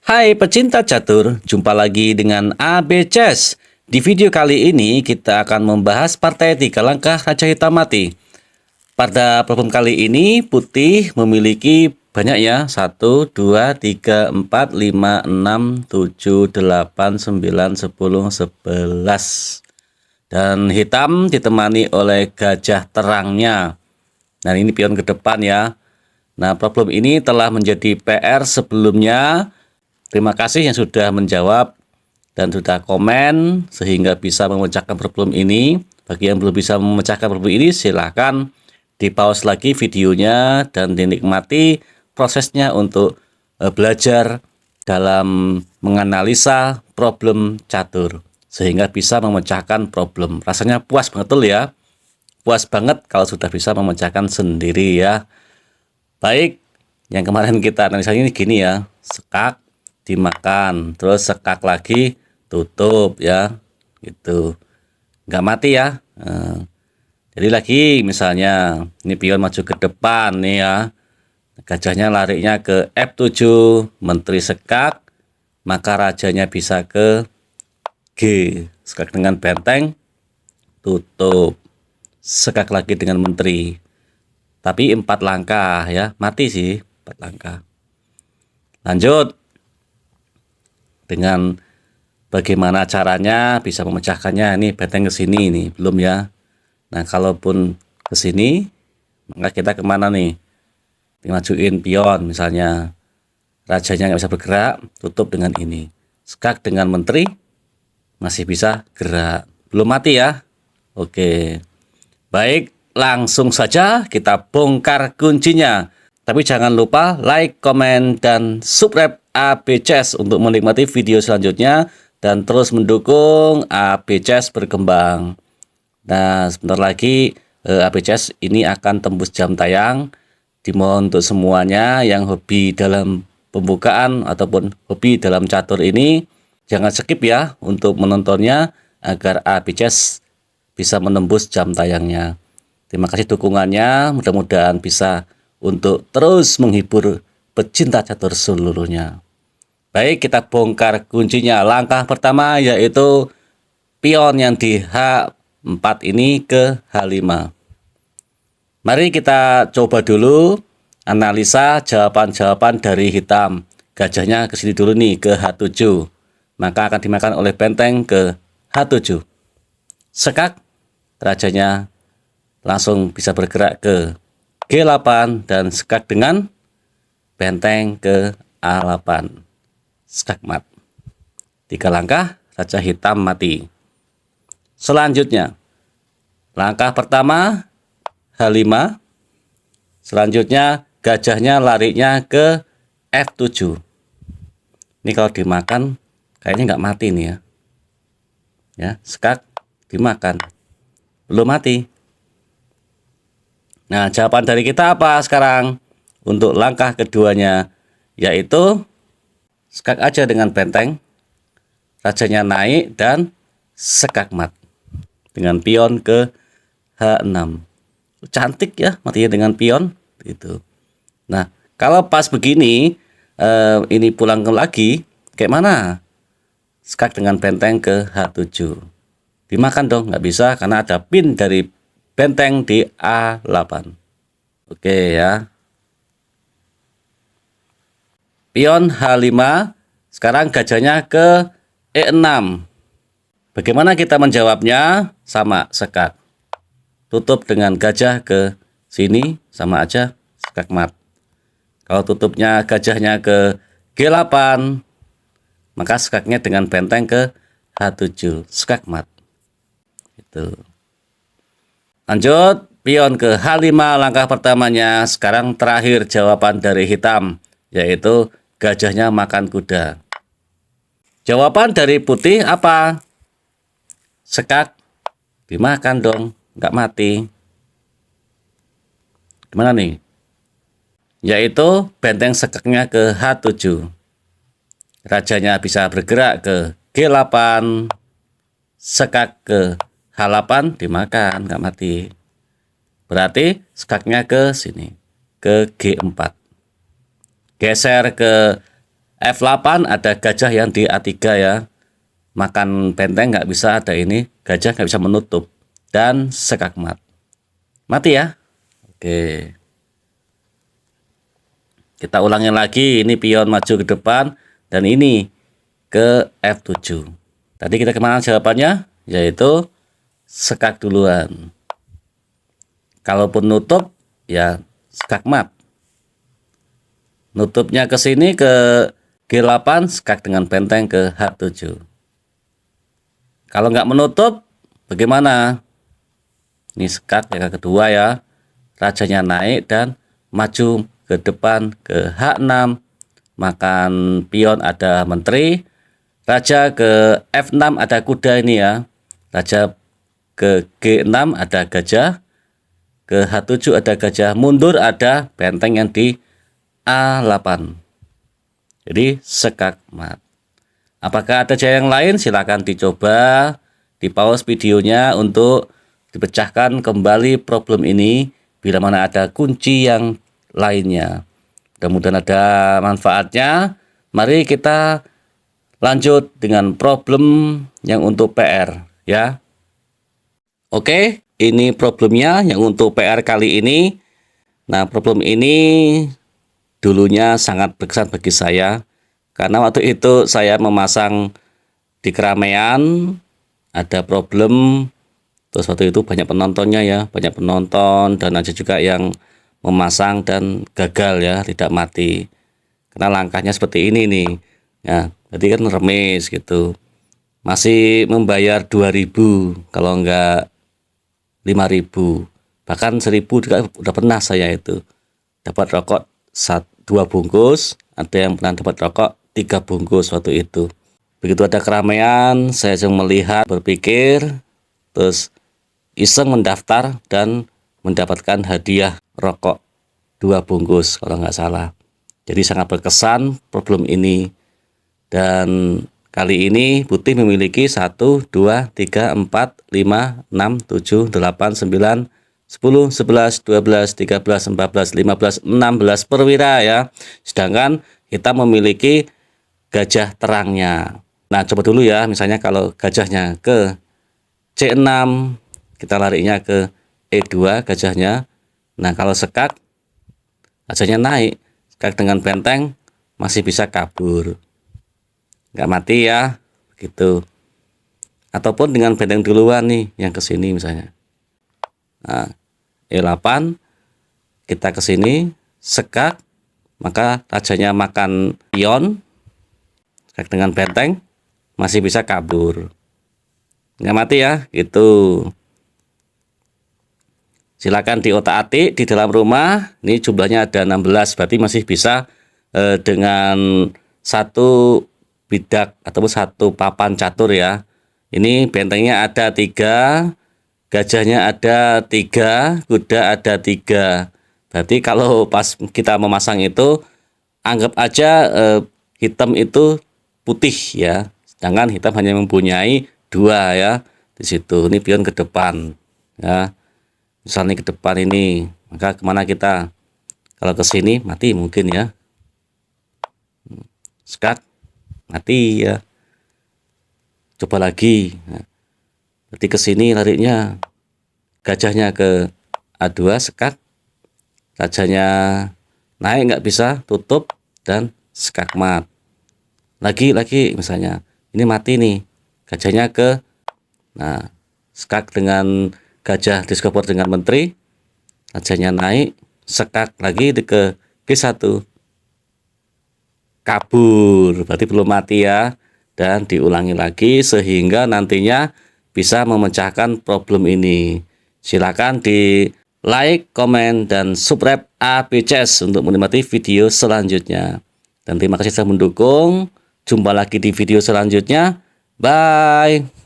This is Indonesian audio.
Hai pecinta catur, jumpa lagi dengan AB Chess. Di video kali ini kita akan membahas partai 3 langkah Raja Hitam Mati. Pada problem kali ini putih memiliki banyak ya, 1, 2, 3, 4, 5, 6, 7, 8, 9, 10, 11. Dan hitam ditemani oleh gajah terangnya. Nah ini pion ke depan ya. Nah problem ini telah menjadi PR sebelumnya. Terima kasih yang sudah menjawab dan sudah komen sehingga bisa memecahkan problem ini. Bagi yang belum bisa memecahkan problem ini, silahkan di-pause lagi videonya dan dinikmati prosesnya untuk belajar dalam menganalisa problem catur sehingga bisa memecahkan problem. Rasanya puas betul ya. Puas banget kalau sudah bisa memecahkan sendiri ya. Baik, yang kemarin kita analisa ini gini ya. Sekak dimakan, terus sekak lagi tutup ya, gitu, nggak mati ya. Jadi lagi misalnya ini pion maju ke depan nih ya, gajahnya larinya ke F7, menteri sekak, maka rajanya bisa ke G, sekak dengan benteng, tutup, sekak lagi dengan menteri, tapi 4 langkah ya, mati sih 4 langkah. Lanjut dengan bagaimana caranya bisa memecahkannya. Ini benteng ke sini nih, belum ya. Nah, kalaupun ke sini, maka kita kemana nih? Majuin pion misalnya. Rajanya nggak bisa bergerak, tutup dengan ini. Skak dengan menteri, masih bisa gerak. Belum mati ya. Oke. Baik, langsung saja kita bongkar kuncinya. Tapi jangan lupa like, komen, dan subscribe AB Chess untuk menikmati video selanjutnya dan terus mendukung AB Chess berkembang. Nah, sebentar lagi AB Chess ini akan tembus jam tayang. Dimohon untuk semuanya yang hobi dalam pembukaan ataupun hobi dalam catur ini, jangan skip ya untuk menontonnya agar AB Chess bisa menembus jam tayangnya. Terima kasih dukungannya, mudah-mudahan bisa untuk terus menghibur pecinta catur seluruhnya. Baik, kita bongkar kuncinya. Langkah pertama yaitu pion yang di H4 ini ke H5. Mari kita coba dulu analisa jawaban-jawaban dari hitam. Gajahnya ke sini dulu nih, ke H7. Maka akan dimakan oleh benteng ke H7. Sekak, rajanya langsung bisa bergerak ke G8 dan sekak dengan benteng ke A8. Skak mat. 3 langkah, raja hitam mati. Selanjutnya, langkah pertama H5. Selanjutnya gajahnya larinya ke F7. Ini kalau dimakan kayaknya nggak mati nih ya. Ya, skak dimakan. Belum mati. Nah, jawaban dari kita apa sekarang? Untuk langkah keduanya, yaitu sekak aja dengan benteng, rajanya naik dan sekak mat dengan pion ke H6. Cantik ya matinya dengan pion gitu. Nah, kalau pas begini ini pulang lagi, kayak mana? Sekak dengan benteng ke H7. Dimakan dong, nggak bisa karena ada pin dari benteng di A8. Oke ya. Pion H5. Sekarang gajahnya ke E6. Bagaimana kita menjawabnya? Sama, sekak. Tutup dengan gajah ke sini, sama aja, sekak mat. Kalau tutupnya gajahnya ke G8, maka sekaknya dengan benteng ke H7, sekak mat. Itu. Lanjut, pion ke H5 langkah pertamanya. Sekarang terakhir jawaban dari hitam, yaitu gajahnya makan kuda. Jawaban dari putih apa? Sekak dimakan dong, nggak mati. Gimana nih? Yaitu benteng sekaknya ke H7. Rajanya bisa bergerak ke G8, sekak ke H8 dimakan, nggak mati. Berarti sekaknya ke sini, ke G4. Geser ke F8 ada gajah yang di A3 ya. Makan benteng nggak bisa, ada ini. Gajah nggak bisa menutup. Dan skakmat. Mati ya. Oke. Kita ulangi lagi. Ini pion maju ke depan. Dan ini ke F7. Tadi kita kemana jawabannya? Yaitu skak duluan. Kalaupun nutup, ya skakmat. Nutupnya ke sini ke G8, skak dengan benteng ke H7. Kalau nggak menutup, bagaimana? Ini skak yang kedua ya. Rajanya naik dan maju ke depan ke H6. Makan pion ada menteri. Raja ke F6 ada kuda ini ya. Raja ke G6 ada gajah. Ke H7 ada gajah. Mundur ada benteng yang di A8. Jadi skakmat. Apakah ada cara yang lain? Silakan dicoba, di pause videonya untuk dipecahkan kembali problem ini bila mana ada kunci yang lainnya. Mudah-mudahan ada manfaatnya. Mari kita lanjut dengan problem yang untuk PR ya. Oke, ini problemnya yang untuk PR kali ini. Nah, problem ini dulunya sangat berkesan bagi saya. Karena waktu itu saya memasang di keramaian, ada problem, terus waktu itu banyak penontonnya ya, banyak penonton, dan ada juga yang memasang dan gagal ya, tidak mati. Karena langkahnya seperti ini nih, ya, jadi kan remis gitu. Masih membayar 2.000, kalau enggak 5.000, bahkan 1.000 juga udah pernah saya itu. Dapat rokok 2 bungkus, ada yang pernah dapat rokok 3 bungkus waktu itu. Begitu ada keramaian, saya langsung melihat, berpikir, terus iseng mendaftar dan mendapatkan hadiah rokok 2 bungkus kalau nggak salah. Jadi sangat berkesan problem ini. Dan kali ini Putih memiliki 1, 2, 3, 4, 5, 6, 7, 8, 9, 10, 11, 12, 13, 14, 15, 16 perwira ya. Sedangkan kita memiliki gajah terangnya. Nah, coba dulu ya, misalnya kalau gajahnya ke C6, kita larinya ke E2 gajahnya. Nah, kalau skak, gajahnya naik. Skak dengan benteng masih bisa kabur. Nggak mati ya, begitu. Ataupun dengan benteng duluan nih, yang ke sini misalnya. Nah, E8, kita ke sini, skak, maka rajanya makan pion, skak dengan benteng, masih bisa kabur. Nggak mati ya, itu. Silakan diotak-atik di dalam rumah. Ini jumlahnya ada 16, berarti masih bisa dengan satu bidak ataupun satu papan catur ya. Ini bentengnya ada 3, gajahnya ada 3, kuda ada 3. Berarti kalau pas kita memasang itu, anggap aja hitam itu putih ya. Sedangkan hitam hanya mempunyai 2 ya. Di situ ini pion ke depan ya. Misalnya ke depan ini, maka kemana kita? Kalau ke sini mati mungkin ya. Skak mati ya. Coba lagi. Nah, berarti ke sini larinya, gajahnya ke A2 skak, rajanya naik nggak bisa, tutup dan skakmat. Lagi misalnya ini mati nih, gajahnya ke, nah skak dengan gajah diskopor dengan menteri, rajanya naik, skak lagi ke G1, kabur, berarti belum mati ya. Dan diulangi lagi sehingga nantinya bisa memecahkan problem ini. Silakan di like, komen, dan subscribe APCS untuk menikmati video selanjutnya. Dan terima kasih sudah mendukung. Jumpa lagi di video selanjutnya. Bye.